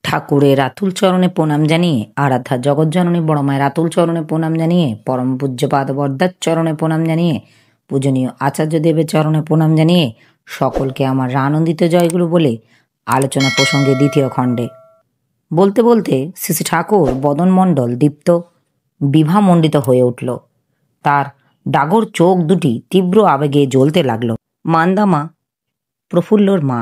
ঠাকুরের আতুল চরণে প্রণাম জানিয়ে, আরাধ্যা জগৎজননী বড় মায়ের আতুল চরণে প্রণাম জানিয়ে, পরম পূজ্যপাদ বরদার চরণে প্রণাম জানিয়ে, পূজনীয় আচার্য দেবের চরণে প্রণাম জানিয়ে সকলকে আমার আনন্দিত জয়গুরু বলে আলোচনা প্রসঙ্গে দ্বিতীয় খণ্ডে বলতে বলতে শ্রী শ্রী ঠাকুর বদনমণ্ডল দীপ্ত বিভামণ্ডিত হয়ে উঠল। তার ডাগর চোখ দুটি তীব্র আবেগে জ্বলতে লাগল। মান্দামা, প্রফুল্লর মা,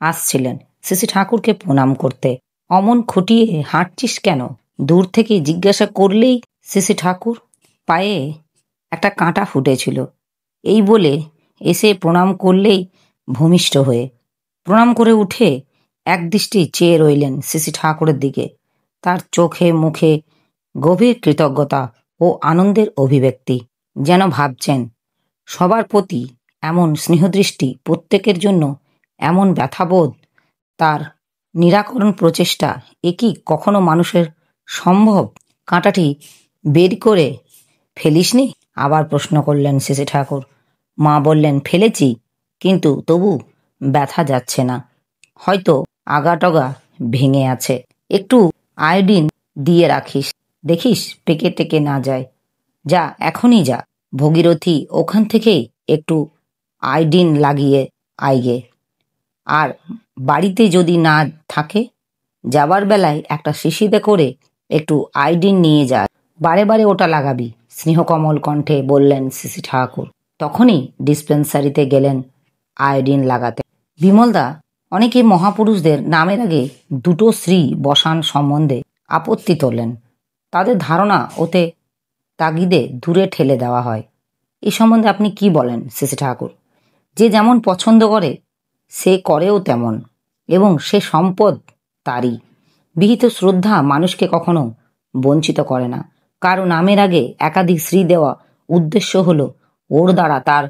আসছিলেন শ্রী শ্রী ঠাকুরকে প্রণাম করতে। অমন খুঁটিয়ে হাঁটছিস কেন? দূর থেকে জিজ্ঞাসা করলেই শ্রী শ্রী ঠাকুর পায়ে একটা কাঁটা ফুটেছিল, এই বলে এসে প্রণাম করলেই ভূমিষ্ঠ হয়ে প্রণাম করে উঠে একদৃষ্টি চেয়ে রইলেন শ্রী শ্রী ঠাকুরের দিকে। তার চোখে মুখে গভীর কৃতজ্ঞতা ও আনন্দের অভিব্যক্তি, যেন ভাবছেন সবার প্রতি এমন স্নেহদৃষ্টি, প্রত্যেকের জন্য এমন ব্যথাবোধ, তার নিরাকরণ প্রচেষ্টা, এ কি কখনো মানুষের সম্ভব? কাঁটাটি বের করে ফেলিসনি? আবার প্রশ্ন করলেন শ্রী শ্রী ঠাকুর। মা বললেন, ফেলেছি, কিন্তু তবু ব্যথা যাচ্ছে না, হয়তো আগাটগা ভেঙে আছে। একটু আয়োডিন দিয়ে রাখিস, দেখিস পেকে টেকে না যায়। যা, এখনই যা, ভগীরথী ওখান থেকেই একটু আয়োডিন লাগিয়ে আইগে। আর বাড়িতে যদি না থাকে, যাবার বেলায় একটা শিশিতে করে একটু আয়োডিন নিয়ে যা, বারে বারে ওটা লাগাবি, স্নেহকমল কণ্ঠে বললেন শ্রী শ্রী ঠাকুর। তখনই ডিসপেন্সারিতে গেলেন আয়োডিন লাগাতে। বিমলদা অনেকে মহাপুরুষদের নামের আগে দুটো শ্রী বসান সম্বন্ধে আপত্তি তোলেন। তাদের ধারণা ওতে তাগিদে দূরে ঠেলে দেওয়া হয়। এই সম্বন্ধে আপনি কি বলেন শ্রী শ্রী ঠাকুর? যে যেমন পছন্দ করে সে করেও তেমন, এবং সে সম্পদ তারই। বিহিত শ্রদ্ধা মানুষকে কখনো বঞ্চিত করে না। কারো নামের আগে একাধিক শ্রী দেওয়া উদ্দেশ্য হলো ওর দ্বারা তার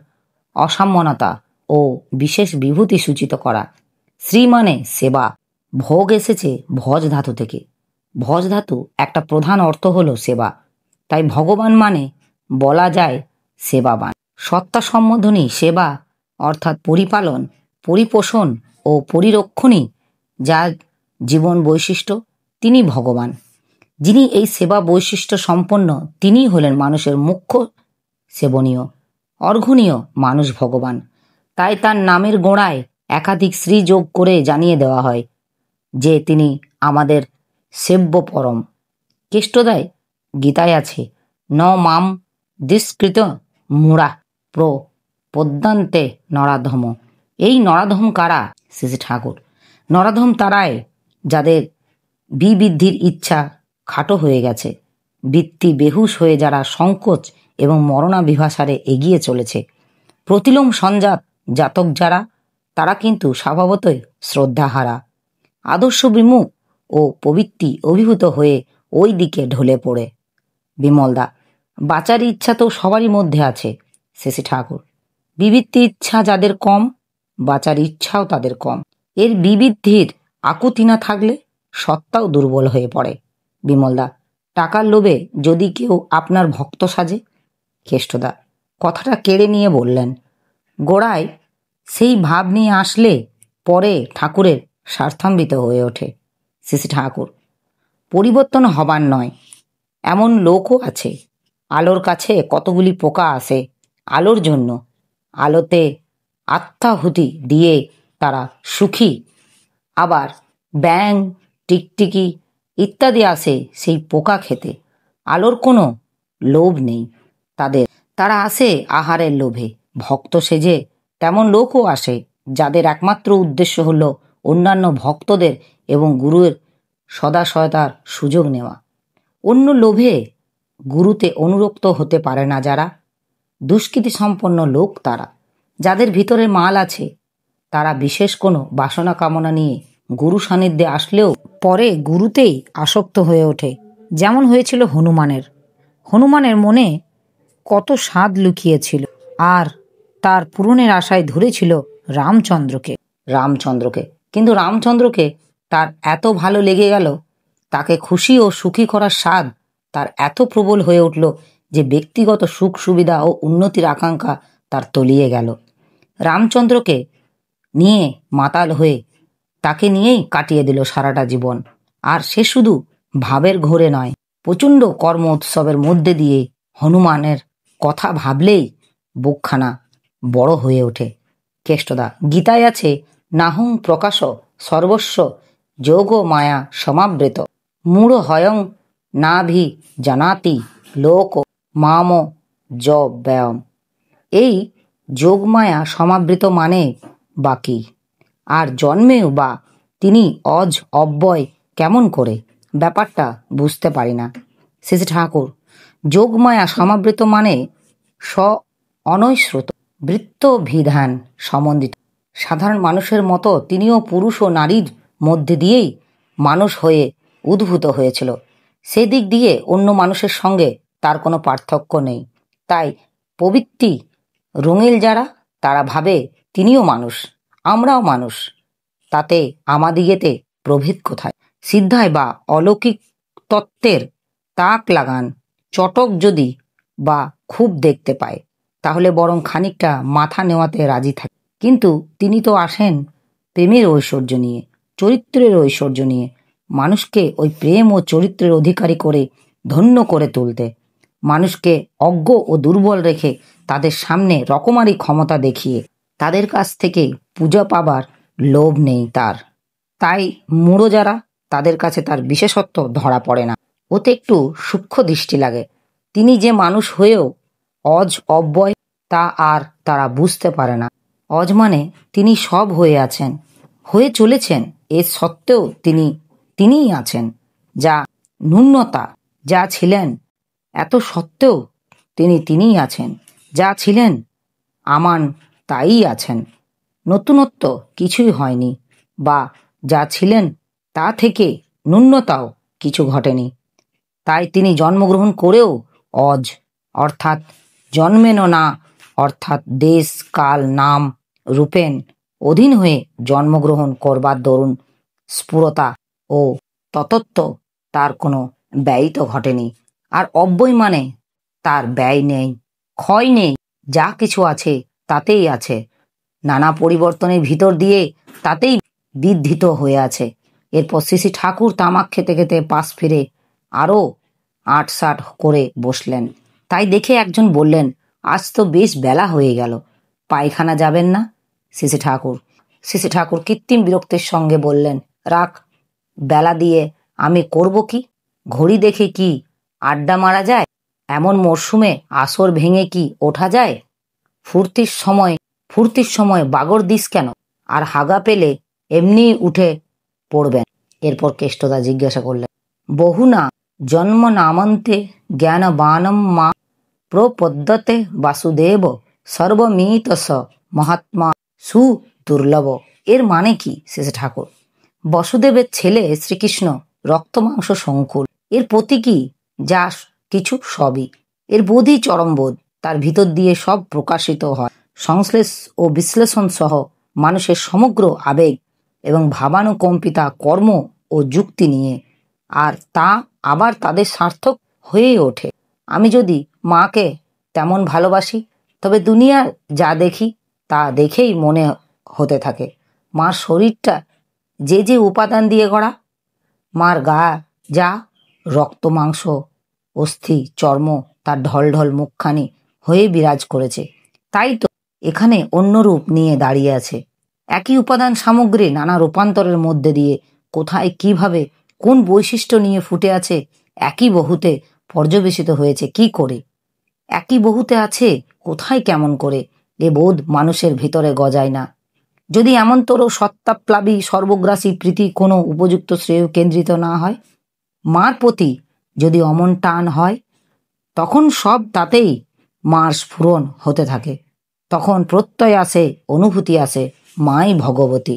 অসাম্যনতা ও বিশেষ বিভূতি সূচিত করা। শ্রী মানে সেবা। ভোগ এসেছে ভজ ধাতু থেকে। ভজ ধাতু একটা প্রধান অর্থ হলো সেবা। তাই ভগবান মানে বলা যায় সেবাবান। সত্তা সম্বোধনী সেবা অর্থাৎ পরিপালন, পরিপোষণ ও পরিরক্ষণই যার জীবন বৈশিষ্ট্য, তিনি ভগবান। যিনি এই সেবা বৈশিষ্ট্য সম্পন্ন, তিনিই হলেন মানুষের মুখ্য সেবনীয়, অর্ঘনীয় মানুষ ভগবান। তাই তার নামের গোড়ায় একাধিক শ্রী যোগ করে জানিয়ে দেওয়া হয় যে তিনি আমাদের সেব্য পরম। কেষ্টদায় গীতায় আছে, ন মাম দিস্কৃত মূঢ়া প্র পদ্যান্তে নরাধম। এই নরাধম কারা? শ্রী শ্রী ঠাকুর। নরাধম তারাই যাদের বিবৃদ্ধির ইচ্ছা খাটো হয়ে গেছে, বৃত্তি বেহুশ হয়ে যারা সংকোচ এবং মরণাভিভাসারে এগিয়ে চলেছে। প্রতিলোম সঞ্জাত জাতক যারা, তারা কিন্তু স্বভাবতই শ্রদ্ধাহারা, আদর্শ বিমুখ ও প্রবৃত্তি অভিভূত হয়ে ওই দিকে ঢলে পড়ে। বিমলদা, বাঁচার ইচ্ছা তো সবারই মধ্যে আছে শ্রী শ্রী ঠাকুর। বিবৃত্তি ইচ্ছা যাদের কম, বাঁচার ইচ্ছাও তাদের কম। এর বিবৃদ্ধির আকুতি না থাকলে সত্তাও দুর্বল হয়ে পড়ে। বিমলদা, টাকার লোভে যদি কেউ আপনার ভক্ত সাজে? কেষ্টদা কথাটা কেড়ে নিয়ে বললেন, গোড়ায় সেই ভাব নিয়ে আসলে পরে ঠাকুরের স্বার্থান্বিত হয়ে ওঠে। শ্রী শ্রী ঠাকুর, পরিবর্তন হবার নয়, এমন লোকও আছে। আলোর কাছে কতগুলি পোকা আসে আলোর জন্য, আলোতে আত্মাহুতি দিয়ে তারা সুখী। আবার ব্যাঙ, টিকটিকি ইত্যাদি আসে সেই পোকা খেতে। আলোর কোনো লোভ নেই তাদের, তারা আসে আহারের লোভে। ভক্ত সেজে তেমন লোকও আসে যাদের একমাত্র উদ্দেশ্য হলো অন্যান্য ভক্তদের এবং গুরুর সদাশয়তার সুযোগ নেওয়া। অন্য লোভে গুরুতে অনুরক্ত হতে পারে না যারা, দুষ্কৃতি সম্পন্ন লোক তারা। যাদের ভিতরে মাল আছে, তারা বিশেষ কোনো বাসনা কামনা নিয়ে গুরু সান্নিধ্যে আসলেও পরে গুরুতেই আসক্ত হয়ে ওঠে। যেমন হয়েছিল হনুমানের। হনুমানের মনে কত স্বাদ লুকিয়েছিল, আর তার পূরণের আশায় ধরেছিল রামচন্দ্রকে। কিন্তু রামচন্দ্রকে তার এত ভালো লেগে গেল, তাকে খুশি ও সুখী করার স্বাদ তার এত প্রবল হয়ে উঠল যে ব্যক্তিগত সুখ সুবিধা ও উন্নতির আকাঙ্ক্ষা তার তলিয়ে গেল। রামচন্দ্রকে নিয়ে মাতাল হয়ে তাকে নিয়েই কাটিয়ে দিল সারাটা জীবন। আর সে শুধু ভাবের ঘোরে নয়, প্রচণ্ড কর্ম উৎসবের মধ্যে দিয়ে হনুমানের কথা ভাবলেই বুকখানা বড় হয়ে ওঠে। কেষ্টদা, গীতায় আছে, নাহং প্রকাশ সর্বস্ব যোগ মায়া সমাবৃত মূঢ় হয়ং নাভি জানাতি লোক মাম য ব্যায়াম। এই যোগমায়া সমাবৃত মানে বাকি, আর জন্মেও বা তিনি অজ অব্যয় কেমন করে, ব্যাপারটা বুঝতে পারি না। শ্রী ঠাকুর, যোগমায়া সমাবৃত মানে স্ব অনৈশ্রুত বৃত্ত বিধান সম্বন্ধিত। সাধারণ মানুষের মতো তিনিও পুরুষ ও নারীর মধ্যে দিয়েই মানুষ হয়ে উদ্ভূত হয়েছিল। সেদিক দিয়ে অন্য মানুষের সঙ্গে তার কোনো পার্থক্য নেই। তাই প্রবৃত্তি রঙিল যারা, তারা ভাবে তিনিও মানুষ, আমরাও মানুষ, তাতে আমাদিগেতে প্রভেদ কোথায়? সিদ্ধায় বা অলৌকিক তত্ত্বের তাক লাগান চটক যদি বা খুব দেখতে পায়, তাহলে বরং খানিকটা মাথা নেওয়াতে রাজি থাকে। কিন্তু তিনি তো আসেন প্রেমের ঐশ্বর্য নিয়ে, চরিত্রের ঐশ্বর্য নিয়ে, মানুষকে ওই প্রেম ও চরিত্রের অধিকারী করে ধন্য করে তুলতে, মানুষকে অজ্ঞ ও দুর্বল রেখে তাদের সামনে রকমারি ক্ষমতা দেখিয়ে তাদের কাছ থেকে পূজা পাবার লোভ নেই তার। তাই মূঢ় যারা, তাদের কাছে তার বিশেষত্ব ধরা পড়ে না, ওতে একটু সূক্ষ্ম দৃষ্টি লাগে। তিনি যে মানুষ হয়েও অজ অব্যয়, তা আর তারা বুঝতে পারে না। অজ মানে তিনি সব হয়ে আছেন, হয়ে চলেছেন, এ সত্ত্বেও তিনিই আছেন। যা ন্যূনতা, যা ছিলেন, এত সত্ত্বেও তিনিই আছেন। যা ছিলেন আমান, তাই আছেন। নতুনত্ব কিছুই হয়নি, বা যা ছিলেন তা থেকে ন্যূনতাও কিছু ঘটেনি। তাই তিনি জন্মগ্রহণ করেও অজ, অর্থাৎ জন্মেন না, অর্থাৎ দেশ কাল নাম রূপেন অধীন হয়ে জন্মগ্রহণ করবার দরুন স্ফুরতা ও ততত্ব তার কোনো ব্যয় তো ঘটেনি। আর অব্যয় মানে তার ব্যয় নেই, ক্ষয় নেই, যা কিছু আছে তাতেই আছে, নানা পরিবর্তনের ভিতর দিয়ে তাতেই বিদ্ধৃত হয়ে আছে। এরপর শ্রী ঠাকুর তামাক খেতে খেতে পাশ ফিরে আরও আটসাট করে বসলেন। তাই দেখে একজন বললেন, আজ তো বেশ বেলা হয়ে গেল, পায়খানা যাবেন না? শ্রী ঠাকুর কৃত্রিম বিরক্তির সঙ্গে বললেন, রাখ, বেলা দিয়ে আমি করব কি? ঘড়ি দেখে কি আড্ডা মারা যায়? এমন মরশুমে আসর ভেঙে কি ওঠা যায়? ফুর্তির সময় বাগর দিস কেন? আর হাগা পেলে এমনি উঠে পড়বেন। এরপর কেষ্টদা জিজ্ঞাসা করলেন, বহু না জন্ম নামন্তে জ্ঞান বানম মা প্রপদ্যতে বাসুদেব সর্বমিত স মহাত্মা সুদুর্লভ। এর মানে কি শ্রী ঠাকুর? বসুদেবের ছেলে শ্রীকৃষ্ণ রক্ত মাংস সংকুল, এর প্রতীকী যা কিছু সবই, এর বোধই চরমবোধ, তার ভিতর দিয়ে সব প্রকাশিত হয় সংশ্লেষ ও বিশ্লেষণ সহ মানুষের সমগ্র আবেগ এবং ভাবানুকম্পিতা কর্ম ও যুক্তি নিয়ে, আর তা আবার তাদের সার্থক হয়ে ওঠে। আমি যদি মাকে তেমন ভালোবাসি, তবে দুনিয়ার যা দেখি তা দেখেই মনে হতে থাকে মার শরীরটা যে উপাদান দিয়ে গড়া, মার গা যা রক্ত মাংস অস্থি চর্ম তার ঢলঢল মুখখানি হয়ে বিরাজ করেছে, তাই তো এখানে অন্য রূপ নিয়ে দাঁড়িয়ে আছে। একই উপাদান সামগ্রী নানা রূপান্তরের মধ্যে দিয়ে কোথায় কিভাবে কোন বৈশিষ্ট্য নিয়ে ফুটে আছে, একই বহুতে পর্যবেসিত হয়েছে কি করে, একই বহুতে আছে কোথায় কেমন করে, এ বোধ মানুষের ভিতরে গজায় না। যদি এমনতর সত্তাপ্লাবী সর্বগ্রাসী প্রীতি কোনো উপযুক্ত শ্রেয় কেন্দ্রিত না হয়, মার প্রতি যদি অমন টান হয়, তখন সব তাতেই মার স্ফুরণ হতে থাকে। তখন প্রত্যয় আসে, অনুভূতি আসে, মাই ভগবতী।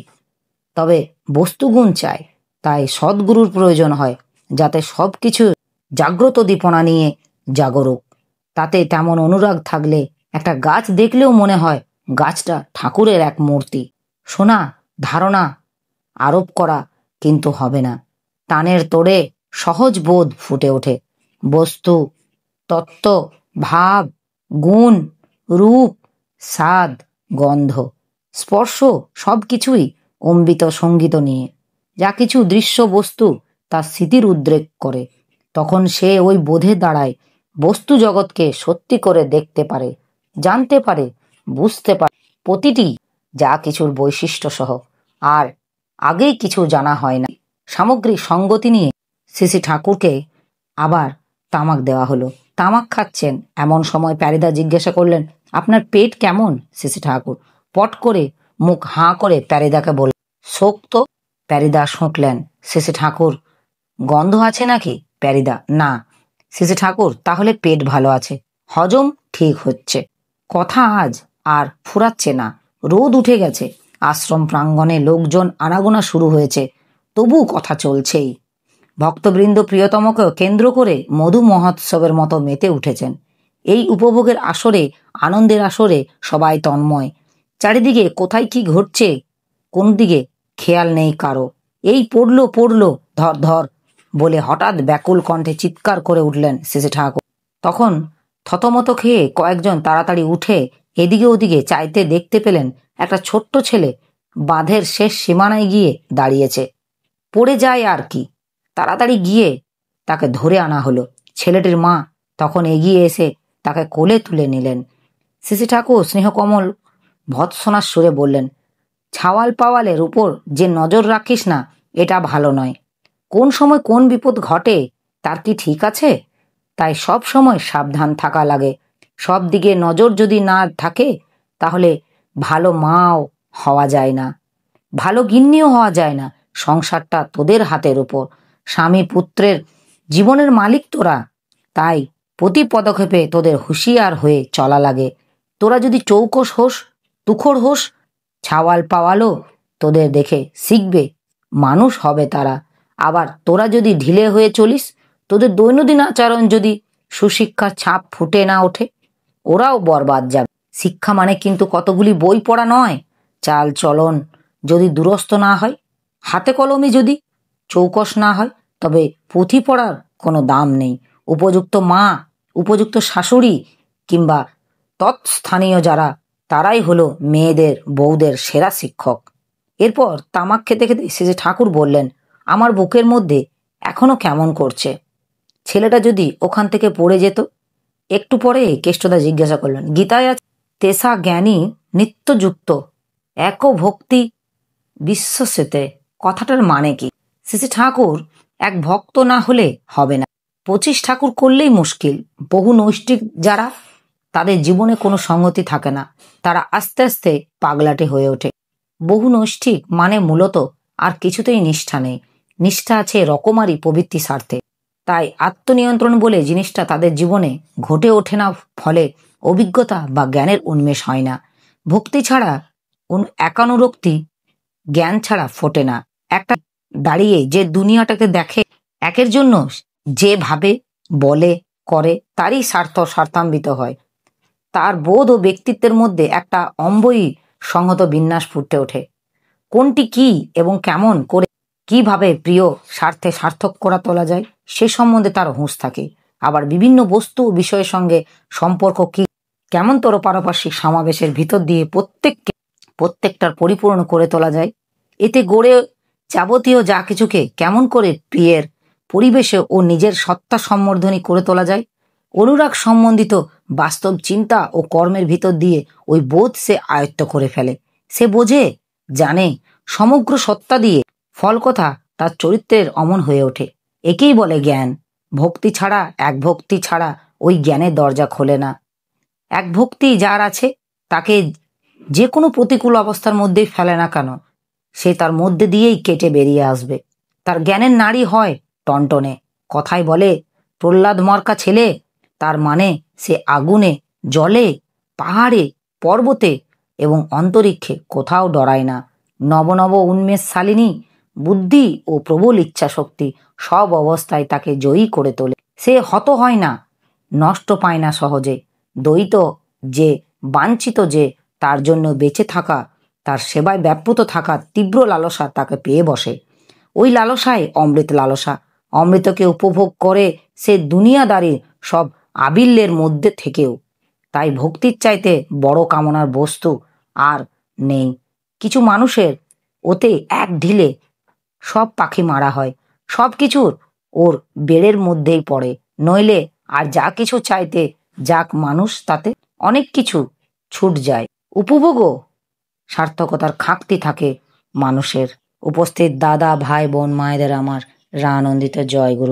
তবে বস্তুগুণ চায়, তাই সদ্গুরুর প্রয়োজন হয়, যাতে সব কিছু জাগ্রত দীপনা নিয়ে জাগরুক। তাতে তেমন অনুরাগ থাকলে একটা গাছ দেখলেও মনে হয় গাছটা ঠাকুরের এক মূর্তি। শোনা, ধারণা আরোপ করা কিন্তু হবে না, টানের তোড়ে সহজ বোধ ফুটে ওঠে। বস্তু, তত্ত্ব, ভাব, গুণ, রূপ, স্বাদ, গন্ধ, স্পর্শ সব কিছুই অমৃত সঙ্গীত নিয়ে। যা কিছু দৃশ্য বস্তু তার স্মৃতির উদ্রেক করে। তখন সে ওই বোধে দাঁড়ায়, বস্তু জগৎকে সত্যি করে দেখতে পারে, জানতে পারে, বুঝতে পারে, প্রতিটি যা কিছুর বৈশিষ্ট্য সহ। আর আগেই কিছু জানা হয় না। সামগ্রিক সঙ্গতি নিয়ে শ্রী শ্রী ঠাকুরকে আবার তামাক দেওয়া হলো। তামাক খাচ্ছেন এমন সময় প্যারিদা জিজ্ঞাসা করলেন, আপনার পেট কেমন? শ্রী শ্রী ঠাকুর পট করে মুখ হাঁ করে প্যারিদাকে বললেন, শোক তো। প্যারিদা শুঁকলেন। শ্রী শ্রী ঠাকুর, গন্ধ আছে নাকি? প্যারিদা, না। শ্রী শ্রী ঠাকুর, তাহলে পেট ভালো আছে, হজম ঠিক হচ্ছে, কথা আজ আর ফুরাচ্ছে না। রোদ উঠে গেছে, আশ্রম প্রাঙ্গণে লোকজন আনাগোনা শুরু হয়েছে, তবু কথা চলছেই। ভক্তবৃন্দ প্রিয়তমকে কেন্দ্র করে মধু মহোৎসবের মতো মেতে উঠেছেন। এই উপভোগের আসরে, আনন্দের আসরে সবাই তন্ময়। চারিদিকে কোথায় কি ঘটছে কোন দিকে খেয়াল নেই কারো। এই পড়লো পড়লো, ধর ধর বলে হঠাৎ ব্যাকুল কণ্ঠে চিৎকার করে উঠলেন শ্রী শ্রী ঠাকুর। তখন থতমত খেয়ে কয়েকজন তাড়াতাড়ি উঠে এদিকে ওদিকে চাইতে দেখতে পেলেন একটা ছোট্ট ছেলে বাঁধের শেষ সীমানায় গিয়ে দাঁড়িয়েছে। পড়ে যায় আর কি। তাড়াতাড়ি গিয়ে তাকে ধরে আনা হলো। ছেলেটির মা তখন এগিয়ে এসে তাকে কোলে তুলে নিলেন। শ্রী শ্রী ঠাকুর স্নেহকমল ভৎসনার সুরে বললেন, ছাওয়াল পাওয়ালের উপর যে নজর রাখিস না, এটা ভালো নয়। কোন সময় কোন বিপদ ঘটে তার কি ঠিক আছে? তাই সব সময় সাবধান থাকা লাগে। সব দিকে নজর যদি না থাকে তাহলে ভালো মাও হওয়া যায় না, ভালো গিন্নিও হওয়া যায় না। সংসারটা তোদের হাতের উপর, স্বামী পুত্রের জীবনের মালিক তোরা। তাই প্রতি পদক্ষেপে তোদের হুঁশিয়ার হয়ে চলা লাগে। তোরা যদি চৌকস হোস, তুখোড় হোস, ছাওয়াল পাওয়ালও তোদের দেখে শিখবে, মানুষ হবে তারা। আবার তোরা যদি ঢিলে হয়ে চলিস, তোদের দৈনন্দিন আচরণ যদি সুশিক্ষার ছাপ ফুটে না ওঠে, ওরাও বরবাদ যাবে। শিক্ষা মানে কিন্তু কতগুলি বই পড়া নয়। চাল চলন যদি দুরস্ত না হয়, হাতে কলমে যদি চৌকস না হয়, তবে পুঁথি পড়ার কোনো দাম নেই। উপযুক্ত মা, উপযুক্ত শাশুড়ি কিংবা তৎস্থানীয় যারা, তারাই হলো মেয়েদের বউদের সেরা শিক্ষক। এরপর তামাক খেতে খেতে শ্রী ঠাকুর বললেন, আমার বুকের মধ্যে এখনো কেমন করছে। ছেলেটা যদি ওখান থেকে পড়ে যেত। একটু পরে কেষ্টদা জিজ্ঞাসা করলেন, গীতায় আছে তেসা জ্ঞানী নিত্যযুক্ত এক ভক্তি বিশ্বসেতে, কথাটার মানে কি? শ্রী ঠাকুর, এক ভক্ত না হলে হবে না, 25 ঠাকুর করলেই মুশকিল। বহু নৈষ্ঠিক যারা, তাদের জীবনে কোনো সঙ্গতি থাকে না, তারা আস্তে আস্তে পাগলাটে হয়ে ওঠে। বহু নৈষ্ঠিক মানে মূলত আর কিছুতেই নিষ্ঠা নেই, নিষ্ঠা আছে রকমারি প্রবৃত্তি স্বার্থে। তাই আত্মনিয়ন্ত্রণ বলে জিনিসটা তাদের জীবনে ঘটে ওঠে না, ফলে অভিজ্ঞতা বা জ্ঞানের উন্মেষ হয় না। ভক্তি ছাড়া একানুরক্তি, জ্ঞান ছাড়া ফোটে না। একটা দাঁড়িয়ে যে দুনিয়াটাকে দেখে, একের জন্য যে ভাবে, বলে, করে, তারই স্বার্থান্বিত হয়। তার বোধ ও ব্যক্তিত্বের মধ্যে একটা অম্বয়ী সংহত বিন্যাস ফুটে ওঠে। কোনটি কি এবং কেমন করে কিভাবে প্রিয় স্বার্থে সার্থক করা তোলা যায়, সে সম্বন্ধে তার হুঁশ থাকে। আবার বিভিন্ন বস্তু ও বিষয়ের সঙ্গে সম্পর্ক কি, কেমন তোর পারপার্শ্বিক সমাবেশের ভিতর দিয়ে প্রত্যেকটার পরিপূর্ণ করে তোলা যায়, এতে গড়ে যাবতীয় যা কিছুকে কেমন করে প্রিয়ের পরিবেশে ও নিজের সত্তা সম্বর্ধনী করে তোলা যায়, অনুরাগ সম্বন্ধিত বাস্তব চিন্তা ও কর্মের ভিতর দিয়ে ওই বোধ সে আয়ত্ত করে ফেলে। সে বোঝে, জানে, সমগ্র সত্তা দিয়ে ফল কথা তার চরিত্রের অমন হয়ে ওঠে। একেই বলে জ্ঞান। ভক্তি ছাড়া, এক ভক্তি ছাড়া ওই জ্ঞানের দরজা খোলে না। এক ভক্তি যার আছে, তাকে যে কোনো প্রতিকূল অবস্থার মধ্যেই ফেলে না কেন, সে তার মধ্যে দিয়েই কেটে বেরিয়ে আসবে। তার জ্ঞানের নাড়ি হয় টনটনে। কথায় বলে, প্রহ্লাদ মর্কা ছেলে, তার মানে সে আগুনে, জলে, পাহাড়ে, পর্বতে এবং অন্তরিক্ষে কোথাও ডরায় না। নব নব উন্মেষশালিনী বুদ্ধি ও প্রবল ইচ্ছা শক্তি সব অবস্থায় তাকে জয়ী করে তোলে। সে হত হয় না, নষ্ট পায় না সহজে। দ্বৈত যে, বাঞ্ছিত যে, তার জন্য বেঁচে থাকা, তার সেবায় ব্যাপৃত থাকার তীব্র লালসা তাকে পেয়ে বসে। ওই লালসায় অমৃত লালসা। অমৃতকে উপভোগ করে সে দুনিয়াদারির সব আবিল্যের মধ্যে থেকেও। তাই ভক্তির চাইতে বড় কামনার বস্তু আর নেই। কিছু মানুষের ওতে এক ঢিলে সব পাখি মারা হয়, সব কিছুর ওর বেড়ের মধ্যেই পড়ে, নইলে আর যা কিছু চাইতে যাক মানুষ তাতে অনেক কিছু ছুট যায়। উপভোগও সার্থকতার খাঁকতি থাকে মানুষের। উপস্থিত দাদা, ভাই, বোন, মায়েদের আমার রানন্দিত জয় গুরু।